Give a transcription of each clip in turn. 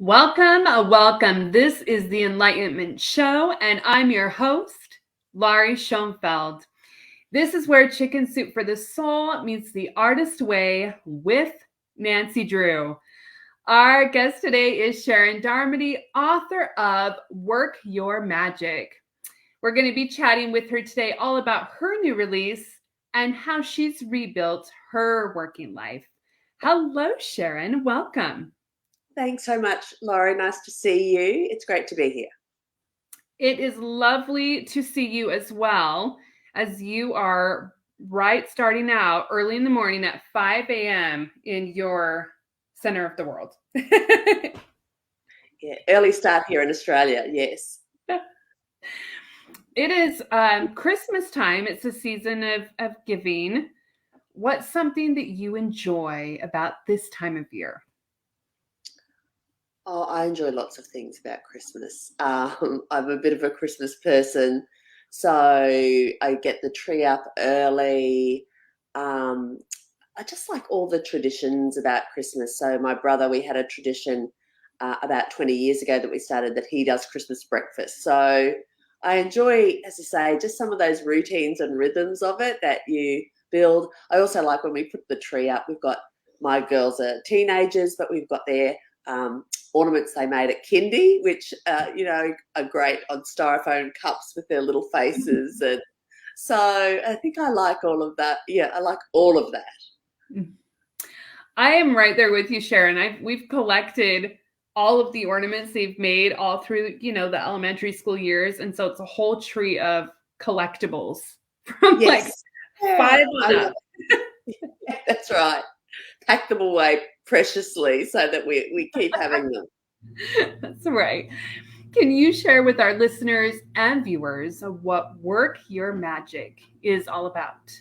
Welcome. This is the Enlightenment Show, and I'm your host, Laurie Schoenfeld. This is where Chicken Soup for the Soul meets the artist way with Nancy Drew. Our guest today is Sharon Darmody, author of Work Your Magic. We're going to be chatting with her today all about her new release and how she's rebuilt her working life. Hello, Sharon. Welcome. Thanks so much, Laurie. Nice to see you. It's great to be here. It is lovely to see you as well, as you are starting out early in the morning at 5 a.m. in your center of the world. Yeah, early start here in Australia, yes. It is Christmas time. It's a season of giving. What's something that you enjoy about this time of year? Oh, I enjoy lots of things about Christmas. I'm a bit of a Christmas person, so I get the tree up early. I just like all the traditions about Christmas. So my brother, we had a tradition about 20 years ago that we started that he does Christmas breakfast. So I enjoy, as I say, just some of those routines and rhythms of it that you build. I also like when we put the tree up. My girls are teenagers, but we've got their ornaments they made at kindy, which are great on styrofoam cups with their little faces, and so I think I like all of that. Yeah, I like all of that. I am right there with you, Sharon. We've collected all of the ornaments they've made all through the elementary school years, and so it's a whole tree of collectibles from like 5 on up. That's right. Pack them away preciously so that we keep having them. That's right. Can you share with our listeners and viewers what Work Your Magic is all about?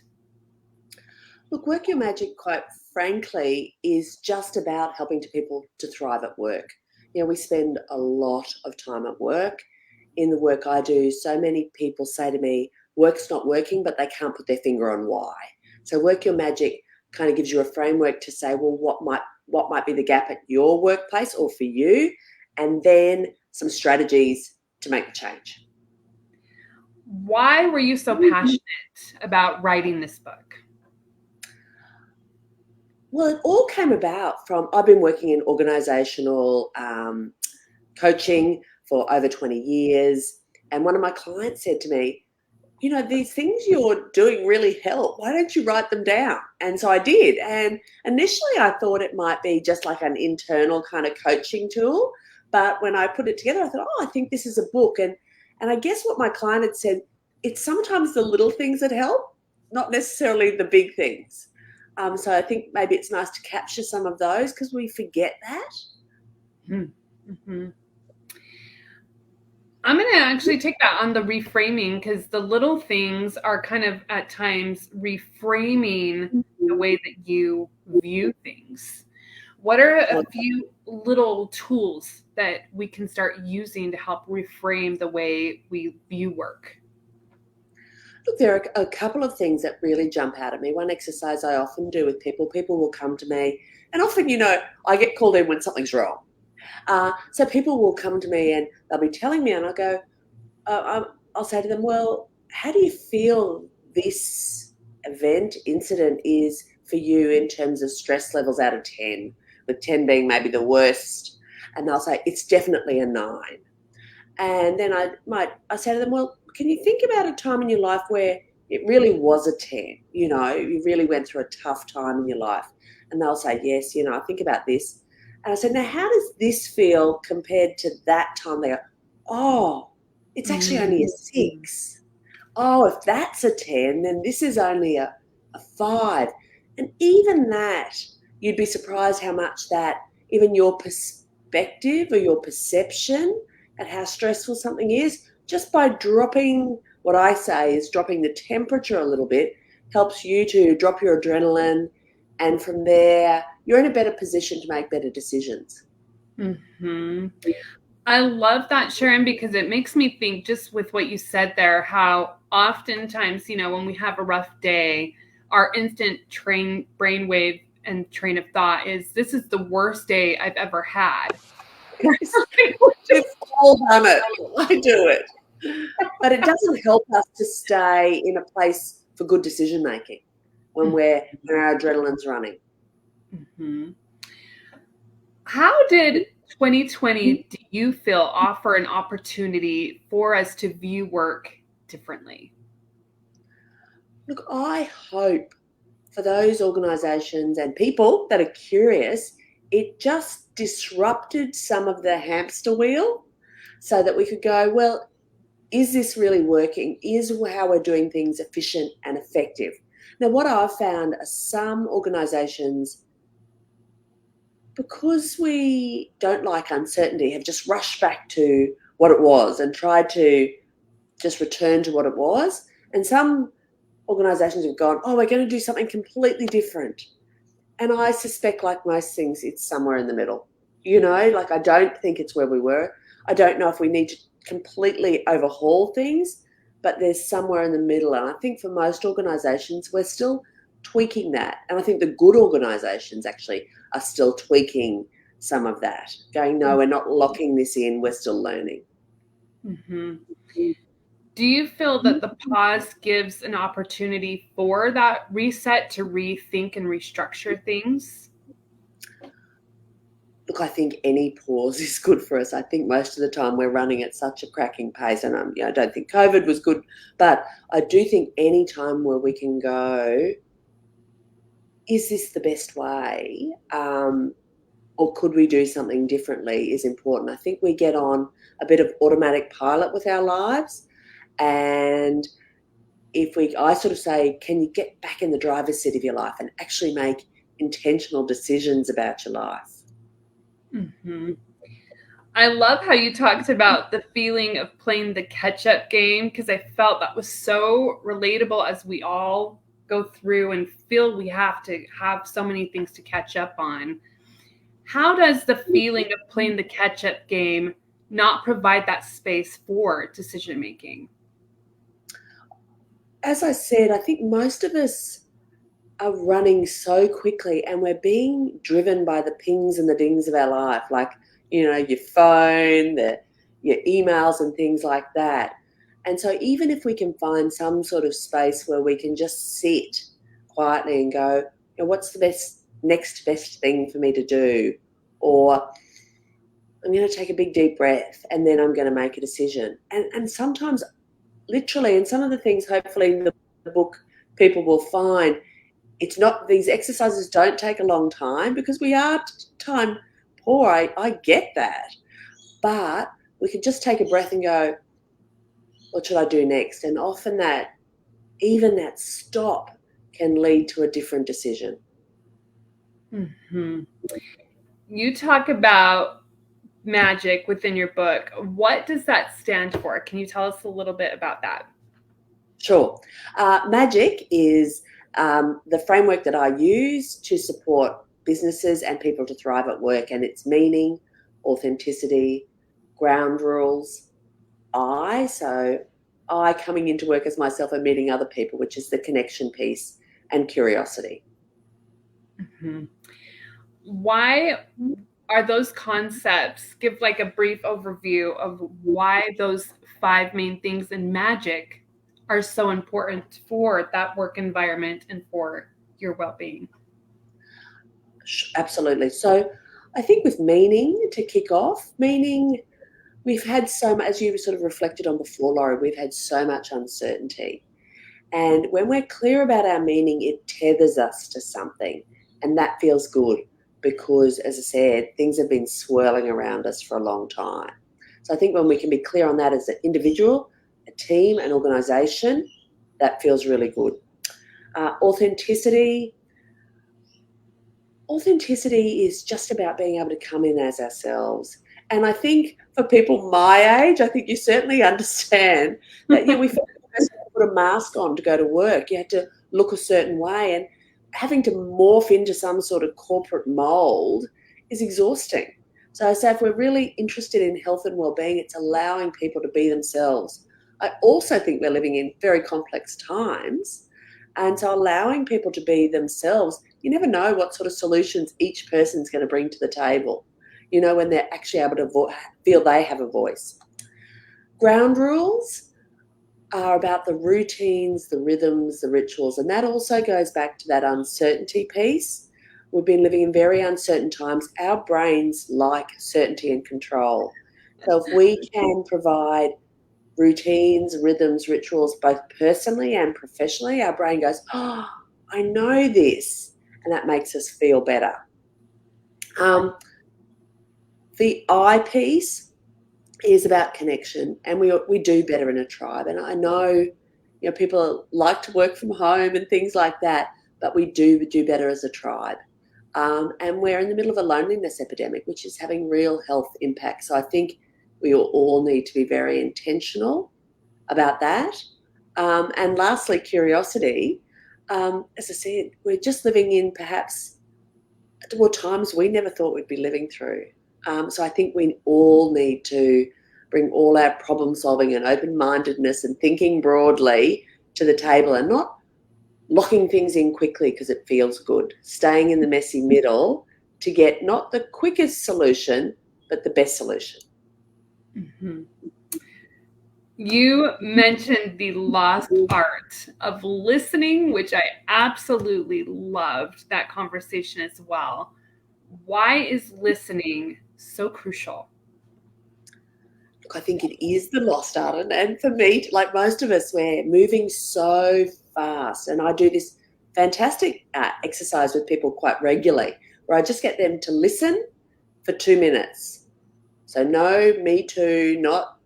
Look, Work Your Magic, quite frankly, is just about helping people to thrive at work. We spend a lot of time at work. In the work I do, so many people say to me, work's not working, but they can't put their finger on why. So Work Your Magic kind of gives you a framework to say, well, what might be the gap at your workplace or for you, and then some strategies to make the change. Why were you so passionate about writing this book? Well, it all came about from, I've been working in organisational coaching for over 20 years, and one of my clients said to me, these things you're doing really help. Why don't you write them down? And so I did. And initially I thought it might be just like an internal kind of coaching tool. But when I put it together, I thought, I think this is a book. And I guess what my client had said, it's sometimes the little things that help, not necessarily the big things. So I think maybe it's nice to capture some of those because we forget that. Mm-hmm. I'm going to actually take that on the reframing, because the little things are kind of at times reframing the way that you view things. What are a few little tools that we can start using to help reframe the way we view work? Look, there are a couple of things that really jump out at me. One exercise I often do with people will come to me, and often, I get called in when something's wrong. So people will come to me and they'll be telling me, and I'll go, I'll say to them, well, how do you feel this incident is for you in terms of stress levels out of 10, with 10 being maybe the worst? And they'll say, it's definitely a 9. And then I say to them, well, can you think about a time in your life where it really was a 10? You really went through a tough time in your life. And they'll say, yes, I think about this. And I said, now, how does this feel compared to that time? They go, oh, it's actually only a 6. Oh, if that's a 10, then this is only a 5. And even that, you'd be surprised how much that, even your perspective or your perception at how stressful something is, just by dropping, what I say is dropping the temperature a little bit, helps you to drop your adrenaline. And from there, you're in a better position to make better decisions. Mm-hmm. I love that, Sharon, because it makes me think, just with what you said there, how oftentimes, when we have a rough day, our instant brainwave and train of thought is, this is the worst day I've ever had. We've all done it. I do it. But it doesn't help us to stay in a place for good decision making when our adrenaline's running. Mhm. How did 2020, do you feel, offer an opportunity for us to view work differently? Look, I hope for those organisations and people that are curious, it just disrupted some of the hamster wheel so that we could go, well, is this really working? Is how we're doing things efficient and effective? Now, what I've found are some organisations, because we don't like uncertainty, have just rushed back to what it was and tried to just return to what it was. And some organisations have gone, oh, we're going to do something completely different. And I suspect, like most things, it's somewhere in the middle. Like I don't think it's where we were. I don't know if we need to completely overhaul things, but there's somewhere in the middle. And I think for most organisations, we're still tweaking that. And I think the good organisations actually are still tweaking some of that, going, no, we're not locking this in, we're still learning. Mhm. Do you feel that the pause gives an opportunity for that reset to rethink and restructure things? Look, I think any pause is good for us. I think most of the time we're running at such a cracking pace, and I don't think COVID was good, but I do think any time where we can go, is this the best way, or could we do something differently, is important. I think we get on a bit of automatic pilot with our lives, and I sort of say, can you get back in the driver's seat of your life and actually make intentional decisions about your life? Mm-hmm. I love how you talked about the feeling of playing the catch-up game, because I felt that was so relatable as we all go through and feel we have to have so many things to catch up on. How does the feeling of playing the catch-up game not provide that space for decision making? As I said, I think most of us are running so quickly and we're being driven by the pings and the dings of our life, like, your phone, your emails and things like that. And so even if we can find some sort of space where we can just sit quietly and go, what's the next best thing for me to do? Or I'm going to take a big deep breath and then I'm going to make a decision. And sometimes literally, and some of the things hopefully in the book people will find, it's not, these exercises don't take a long time because we are time poor. I get that. But we can just take a breath and go, what should I do next? And often even that stop can lead to a different decision. Mm-hmm. You talk about magic within your book. What does that stand for? Can you tell us a little bit about that? Sure. Magic is the framework that I use to support businesses and people to thrive at work, and it's meaning, authenticity, ground rules, so I coming into work as myself and meeting other people, which is the connection piece, and curiosity. Mm-hmm. Why are those concepts, give like a brief overview of why those 5 main things in magic are so important for that work environment and for your well-being? Absolutely. So I think with meaning, to kick off, meaning, we've had so much, as you sort of reflected on before, Laurie, we've had so much uncertainty. And when we're clear about our meaning, it tethers us to something. And that feels good because, as I said, things have been swirling around us for a long time. So I think when we can be clear on that as an individual, a team, an organisation, that feels really good. Authenticity is just about being able to come in as ourselves. And I think for people my age, I think you certainly understand that we felt to put a mask on to go to work. You had to look a certain way, and having to morph into some sort of corporate mold is exhausting. So I say if we're really interested in health and well-being, it's allowing people to be themselves. I also think we're living in very complex times, and so allowing people to be themselves, you never know what sort of solutions each person's going to bring to the table. when they're actually able to feel they have a voice. Ground rules are about the routines, the rhythms, the rituals, and that also goes back to that uncertainty piece. We've been living in very uncertain times. Our brains like certainty and control. So if we can provide routines, rhythms, rituals, both personally and professionally, our brain goes, oh, I know this, and that makes us feel better. The I piece is about connection, and we do better in a tribe. And I know, people like to work from home and things like that, but we do better as a tribe. And we're in the middle of a loneliness epidemic, which is having real health impacts. So I think we all need to be very intentional about that. And lastly, curiosity. As I said, we're just living in perhaps times we never thought we'd be living through. So I think we all need to bring all our problem solving and open-mindedness and thinking broadly to the table, and not locking things in quickly because it feels good. Staying in the messy middle to get not the quickest solution, but the best solution. Mm-hmm. You mentioned the lost art of listening, which I absolutely loved that conversation as well. Why is listening so crucial? Look, I think it is the lost art. And for me, like most of us, we're moving so fast. And I do this fantastic exercise with people quite regularly, where I just get them to listen for 2 minutes. So no, me too, not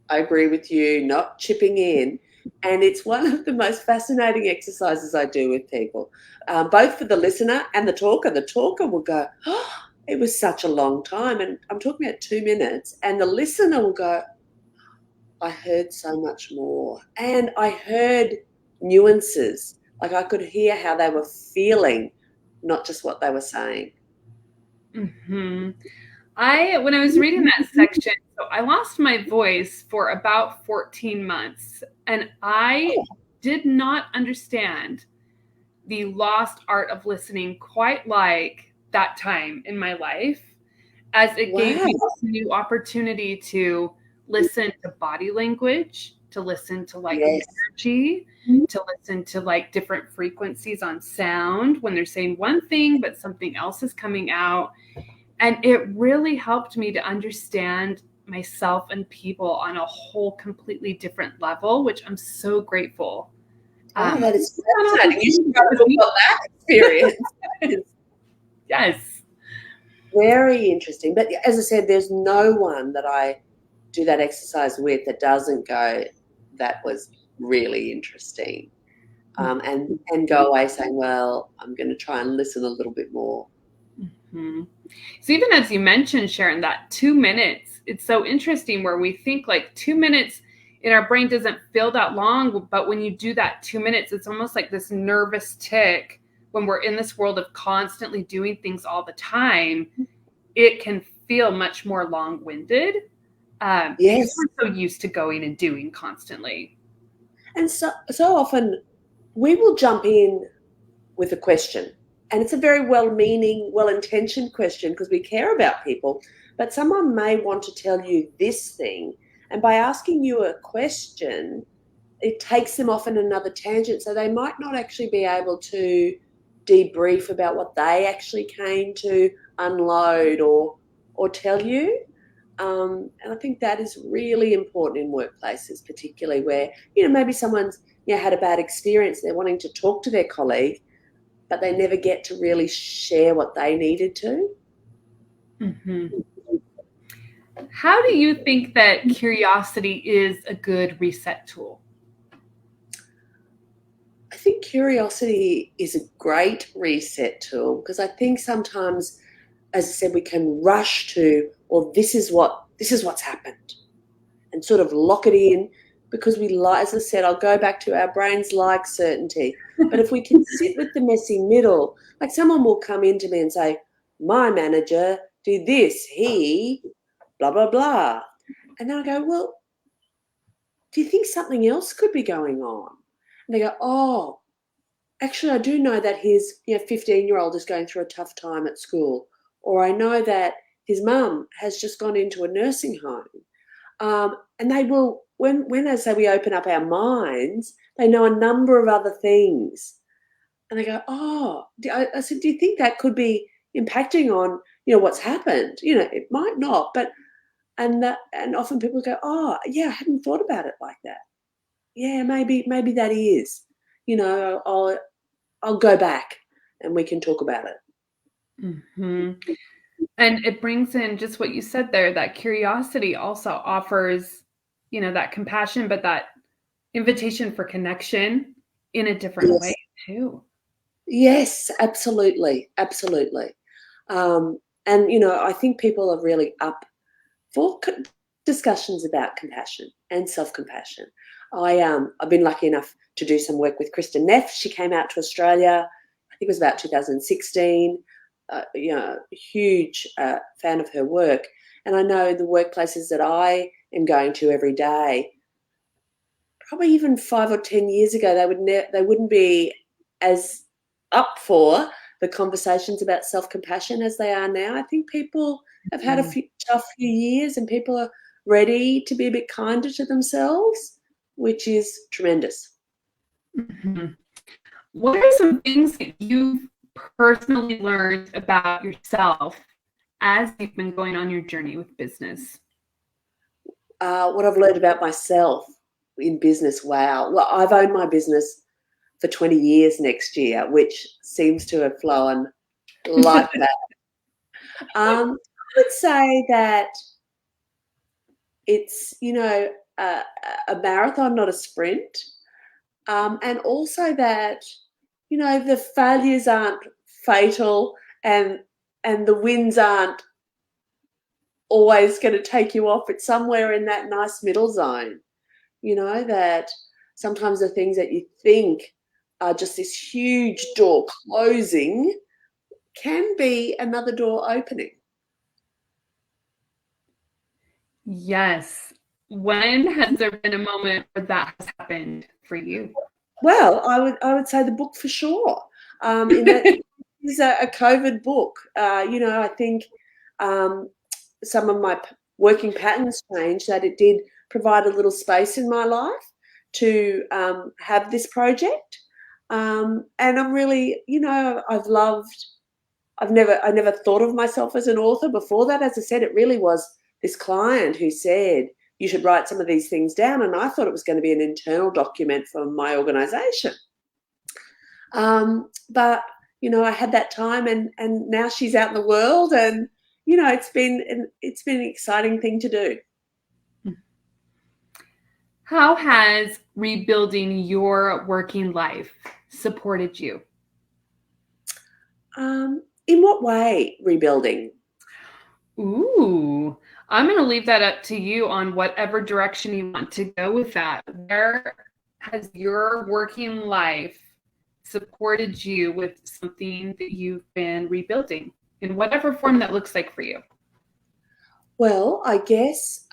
I agree with you, not chipping in. And it's one of the most fascinating exercises I do with people, both for the listener and the talker. The talker will go, oh, it was such a long time. And I'm talking about 2 minutes. And the listener will go, I heard so much more. And I heard nuances. Like I could hear how they were feeling, not just what they were saying. Mm-hmm. When I was reading that section, so I lost my voice for about 14 months, and I did not understand the lost art of listening quite like that time in my life, as it gave me this new opportunity to listen to body language, to listen to energy, to listen to different frequencies on sound when they're saying one thing, but something else is coming out. And it really helped me to understand myself and people on a whole completely different level, which I'm so grateful. That is fascinating. You should write a book on that experience. Yes. Very interesting. But as I said, there's no one that I do that exercise with that doesn't go, that was really interesting. And go away saying, well, I'm going to try and listen a little bit more. Mm-hmm. So even as you mentioned, Sharon, that 2 minutes, it's so interesting where we think 2 minutes in our brain doesn't feel that long, but when you do that 2 minutes, it's almost like this nervous tick. When we're in this world of constantly doing things all the time, it can feel much more long-winded. Because we're so used to going and doing constantly. And so often we will jump in with a question. And it's a very well-meaning, well-intentioned question because we care about people. But someone may want to tell you this thing. And by asking you a question, it takes them off in another tangent. So they might not actually be able to debrief about what they actually came to unload or tell you. And I think that is really important in workplaces, particularly where, maybe someone's had a bad experience. They're wanting to talk to their colleague, but they never get to really share what they needed to. Mm-hmm. How do you think that curiosity is a good reset tool? I think curiosity is a great reset tool because I think sometimes, as I said, we can rush to, well, this is what's happened, and sort of lock it in because we like, as I said, I'll go back to our brains like certainty. But if we can sit with the messy middle, like someone will come into me and say, my manager did this, he blah, blah, blah. And then I go, well, do you think something else could be going on? And they go, oh, actually, I do know that his 15-year-old is going through a tough time at school. or I know that his mum has just gone into a nursing home. And they will, when I say we open up our minds, they know a number of other things. And they go, oh, I said, do you think that could be impacting on, what's happened? It might not, but, and often people go, oh, yeah, I hadn't thought about it like that. Yeah, maybe that is, I'll go back and we can talk about it. Mm-hmm. And it brings in just what you said there, that curiosity also offers, that compassion, but that invitation for connection in a different way too. Yes, absolutely. Absolutely. And, I think people are really up for discussions about compassion and self-compassion. I've been lucky enough to do some work with Kristen Neff. She came out to Australia, I think it was about 2016. Huge fan of her work. And I know the workplaces that I am going to every day, probably even 5 or 10 years ago, they wouldn't be as up for the conversations about self-compassion as they are now. I think people have had a tough few years and people are ready to be a bit kinder to themselves, which is tremendous. Mm-hmm. What are some things that you've personally learned about yourself as you've been going on your journey with business? What I've learned about myself in business, wow. Well, I've owned my business for 20 years next year, which seems to have flown like that. I would say that it's, a marathon, not a sprint. And also that, the failures aren't fatal and the wins aren't always going to take you off. It's somewhere in that nice middle zone, that sometimes the things that you think are just this huge door closing can be another door opening. Yes. When has there been a moment where that has happened for you? Well, I would say the book for sure. In that it is a COVID book. I think some of my working patterns changed, that it did provide a little space in my life to have this project. And I'm really, I never thought of myself as an author before that. As I said, it really was this client who said, you should write some of these things down. And I thought it was going to be an internal document for my organisation. But, I had that time and now she's out in the world and, it's been an exciting thing to do. How has rebuilding your working life supported you? In what way, rebuilding? Ooh, I'm going to leave that up to you on whatever direction you want to go with that. Where has your working life supported you with something that you've been rebuilding in whatever form that looks like for you? Well, I guess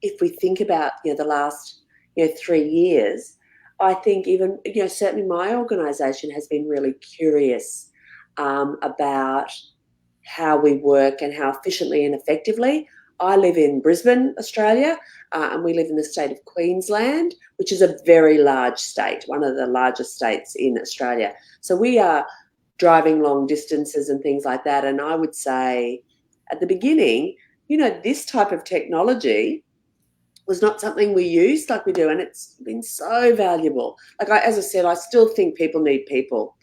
if we think about the last 3 years, I think even certainly my organisation has been really curious about how we work and how efficiently and effectively. I live in Brisbane, Australia, and we live in the state of Queensland, which is a very large state, one of the largest states in Australia. So we are driving long distances and things like that. And I would say at the beginning, this type of technology was not something we used like we do, and it's been so valuable. As I said, I still think people need people.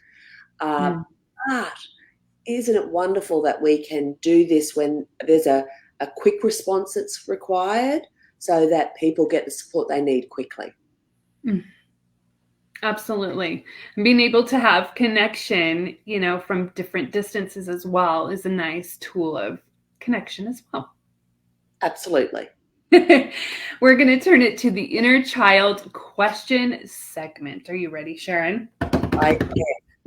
But isn't it wonderful that we can do this when there's a quick response that's required so that people get the support they need quickly? Absolutely. And being able to have connection, from different distances as well is a nice tool of connection as well. Absolutely. We're going to turn it to the inner child question segment. Are you ready, Sharon? I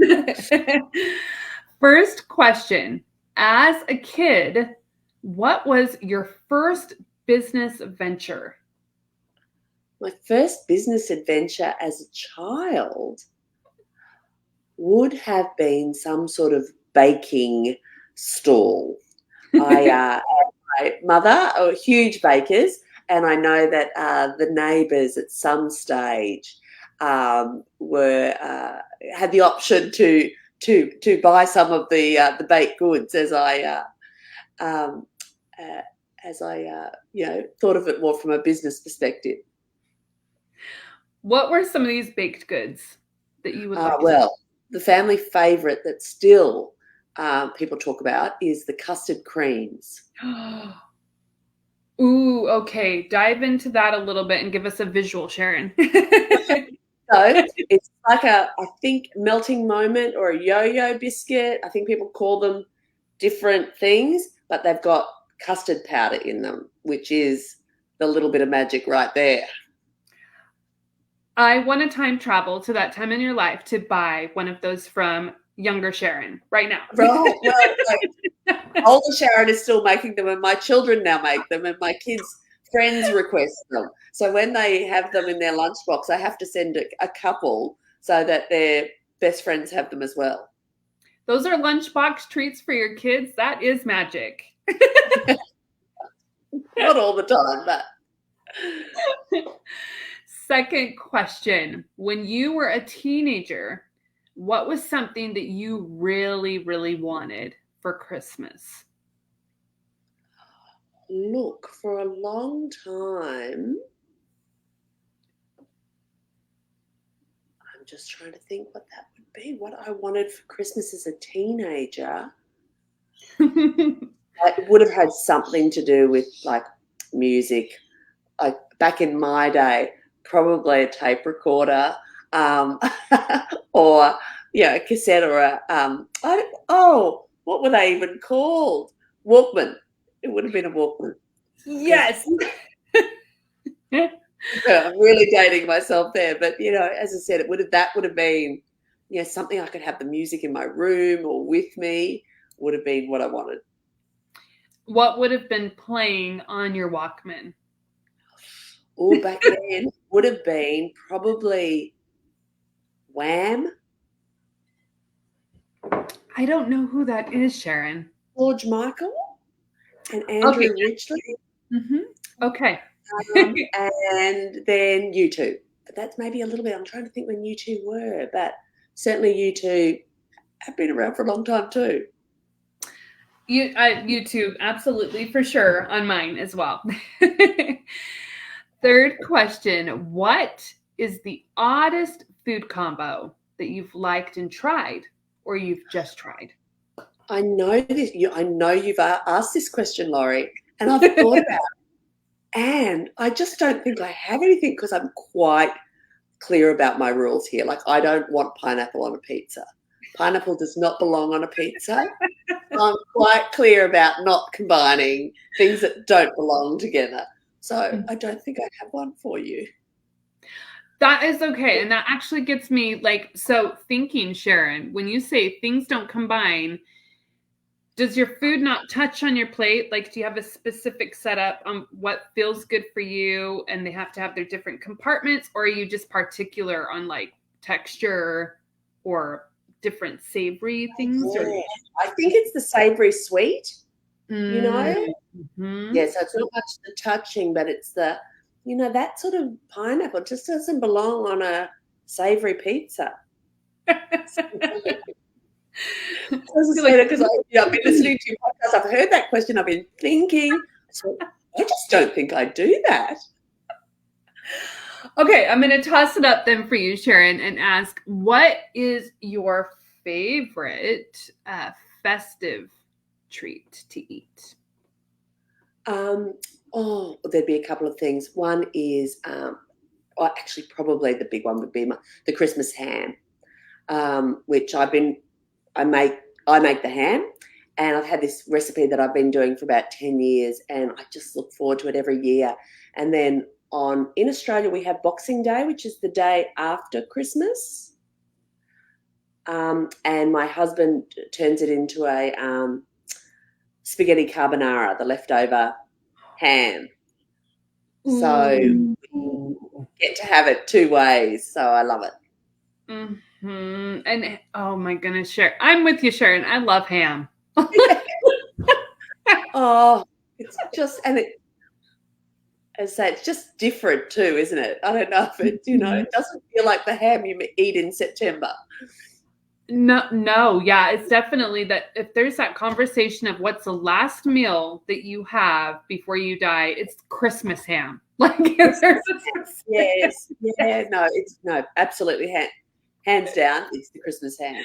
am. First question. As a kid, what was your first business venture? My first business adventure as a child would have been some sort of baking stall. My mother are huge bakers, and I know that the neighbours at some stage were had the option to buy some of the baked goods um, as I thought of it more from a business perspective. What were some of these baked goods that you would like? Well, the family favourite that still people talk about is the custard creams. Ooh, okay. Dive into that a little bit and give us a visual, Sharon. So it's like I think, melting moment or a yo-yo biscuit. I think people call them different things, but they've got custard powder in them, which is the little bit of magic right there. I want to time travel to that time in your life to buy one of those from younger Sharon right now. Right. Well, older Sharon is still making them, and my children now make them, and my kids' friends request them. So when they have them in their lunchbox, I have to send a couple so that their best friends have them as well. Those are lunchbox treats for your kids. That is magic. Not all the time, but. Second question. When you were a teenager, what was something that you really, really wanted for Christmas? Look, for a long time, I'm just trying to think what that would be, what I wanted for Christmas as a teenager. It would have had something to do with like music. Like back in my day, probably a tape recorder, or a cassette, or what were they even called? Walkman. It would have been a Walkman. Yes. I'm really dating myself there, but as I said, that would have been something I could have the music in my room or with me. Would have been what I wanted. What would have been playing on your Walkman? Oh, back then would have been probably Wham. I don't know who that is, Sharon. George Michael and Andrew Ridgeley. Mm-hmm. Okay. And then U2. But that's maybe a little bit, I'm trying to think when U2 were, but certainly U2 have been around for a long time too. YouTube, absolutely, for sure, on mine as well. Third question. What is the oddest food combo that you've liked and tried, or you've just tried? I know this. I know you've asked this question, Laurie, and I've thought about it. And I just don't think I have anything because I'm quite clear about my rules here. Like, I don't want pineapple on a pizza. Pineapple does not belong on a pizza. I'm quite clear about not combining things that don't belong together. So I don't think I have one for you. That is okay. And that actually gets me thinking, Sharon, when you say things don't combine, does your food not touch on your plate? Like, do you have a specific setup on what feels good for you and they have to have their different compartments? Or are you just particular on like texture or different savory things? Yeah. I think it's the savory sweet, Mm-hmm. Yeah, so it's not much the touching, but it's the, that sort of pineapple just doesn't belong on a savory pizza. Because I've been listening to your podcast, I've heard that question, I've been thinking, so I just don't think I do that. Okay, I'm going to toss it up then for you, Sharon, and ask, what is your favorite festive treat to eat? There'd be a couple of things. One is, actually probably the big one would be the Christmas ham, which I make the ham, and I've had this recipe that I've been doing for about 10 years, and I just look forward to it every year. And then in Australia, we have Boxing Day, which is the day after Christmas. And my husband turns it into a spaghetti carbonara, the leftover ham. So we get to have it two ways. So I love it. And oh my goodness, Sharon, I'm with you, Sharon. I love ham. Oh, it's just, and it, as I say, it's just different too, isn't it? I don't know if it, Mhm. it doesn't feel like the ham you eat in September. No, yeah, it's definitely that if there's that conversation of what's the last meal that you have before you die, it's Christmas ham. Like there's Christmas ham. a Yes, yeah, no, it's no, absolutely, hands down, it's the Christmas ham.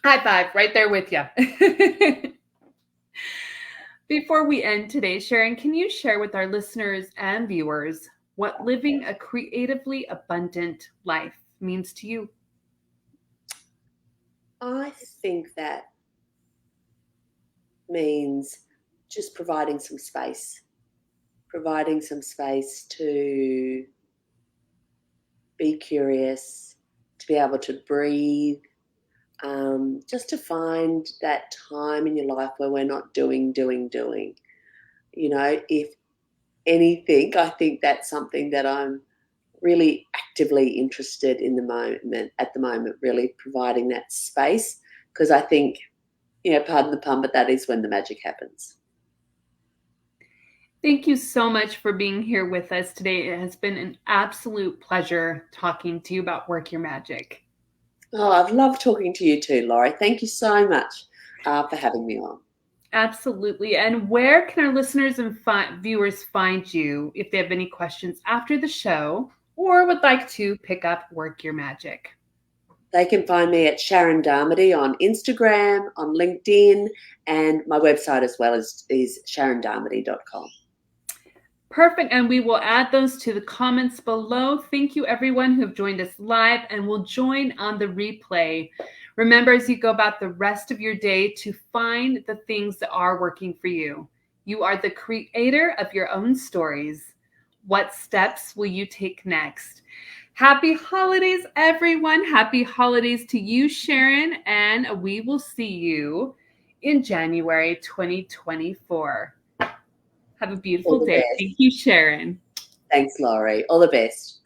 high five right there with you. Before we end today, Sharon, can you share with our listeners and viewers what living a creatively abundant life means to you? I think that means just providing some space to be curious, to be able to breathe, just to find that time in your life where we're not doing. If anything, I think that's something that I'm really actively interested in at the moment, really providing that space, because I think, pardon the pun, but that is when the magic happens. Thank you so much for being here with us today. It has been an absolute pleasure talking to you about Work Your Magic. Oh, I've loved talking to you too, Laurie. Thank you so much for having me on. Absolutely. And where can our listeners and viewers find you if they have any questions after the show or would like to pick up Work Your Magic? They can find me at Sharon Darmody on Instagram, on LinkedIn, and my website as well is sharondarmody.com. Perfect. And we will add those to the comments below. Thank you, everyone who have joined us live and will join on the replay. Remember, as you go about the rest of your day, to find the things that are working for you. You are the creator of your own stories. What steps will you take next? Happy holidays, everyone. Happy holidays to you, Sharon. And we will see you in January 2024. Have a All beautiful the day. Thank best. you, Sharon. Thanks, Laurie. All the best.